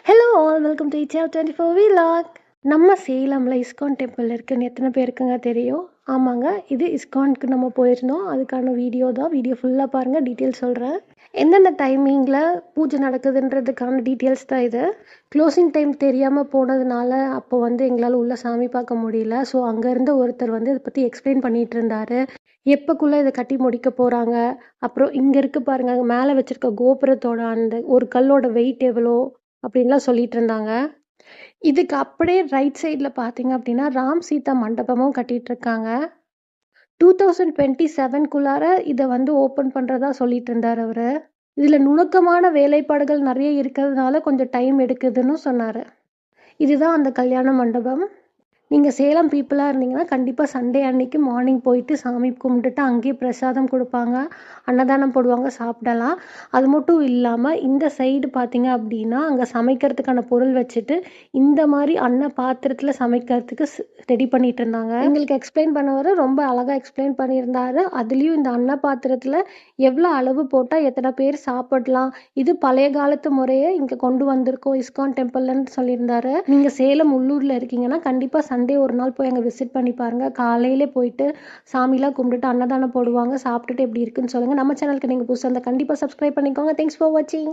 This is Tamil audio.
ஹலோ ஆல் வெல்கம் டு இச்சா 24 வீலாக். நம்ம சேலமில் இஸ்கான் டெம்பிள் இருக்குன்னு எத்தனை பேருக்குங்க தெரியும்? ஆமாங்க, இது இஸ்கானுக்கு நம்ம போயிருந்தோம். அதுக்கான வீடியோ தான். வீடியோ ஃபுல்லாக பாருங்கள், டீட்டெயில்ஸ் சொல்கிறேன். எந்தெந்த டைமிங்கில் பூஜை நடக்குதுன்றதுக்கான டீட்டெயில்ஸ் தான் இது. க்ளோசிங் டைம் தெரியாமல் போனதுனால அப்போ எங்களால் உள்ளே சாமி பார்க்க முடியல. ஸோ அங்கே இருந்த ஒருத்தர் இதை பற்றி எக்ஸ்பிளைன் பண்ணிகிட்டு இருந்தார். எப்போக்குள்ளே இதை கட்டி முடிக்க போகிறாங்க, அப்புறம் இங்கே இருக்கு பாருங்கள் மேலே வச்சுருக்க கோபுரத்தோட அந்த ஒரு கல்லோட வெயிட் எவ்வளோ அப்படின்லாம் சொல்லிட்டு இருந்தாங்க. இதுக்கு அப்படியே ரைட் சைடில் பார்த்தீங்க அப்படின்னா ராம் சீதா மண்டபமும் கட்டிட்டு இருக்காங்க. 2027 இதை ஓப்பன் பண்ணுறதா சொல்லிட்டு இருந்தார் அவர். இதில் நுணுக்கமான வேலைப்பாடுகள் நிறைய இருக்கிறதுனால கொஞ்சம் டைம் எடுக்குதுன்னு சொன்னார். இதுதான் அந்த கல்யாண மண்டபம். நீங்கள் சேலம் பீப்புளாக இருந்தீங்கன்னா கண்டிப்பாக சண்டே அன்னைக்கு மார்னிங் போயிட்டு சாமி கும்பிட்டுட்டு அங்கேயே பிரசாதம் கொடுப்பாங்க, அன்னதானம் போடுவாங்க, சாப்பிடலாம். அது மட்டும் இல்லாமல் இந்த சைடு பார்த்தீங்க அப்படின்னா அங்கே சமைக்கிறதுக்கான பொருள் வச்சுட்டு இந்த மாதிரி பாத்திரத்தில் சமைக்கிறதுக்கு ரெடி பண்ணிட்டு இருந்தாங்க. எங்களுக்கு எக்ஸ்பிளைன் பண்ணவர் ரொம்ப அழகாக எக்ஸ்பிளைன் பண்ணியிருந்தாரு. அதுலேயும் இந்த பாத்திரத்தில் எவ்வளோ அளவு போட்டால் எத்தனை பேர் சாப்பிடலாம், இது பழைய காலத்து முறையை இங்கே கொண்டு வந்திருக்கோம் இஸ்கான் டெம்பிள்னு சொல்லியிருந்தாரு. நீங்கள் சேலம் உள்ளூரில் இருக்கீங்கன்னா கண்டிப்பாக சண்டே ஒரு நாள் போய் அங்கே விசிட் பண்ணி பாருங்கள். காலையிலே போயிட்டு சாமிலாம் கும்பிட்டுட்டு அன்னதானம் போடுவாங்க. சாப்பிட்டுட்டு எப்படி இருக்குன்னு சொல்லுங்கள். நம்ம சேனலுக்கு நீங்கள் புதுசாக இருந்தால் கண்டிப்பாக சப்ஸ்கிரைப் பண்ணிக்கோங்க. தேங்க்ஸ் ஃபார் வாட்சிங்.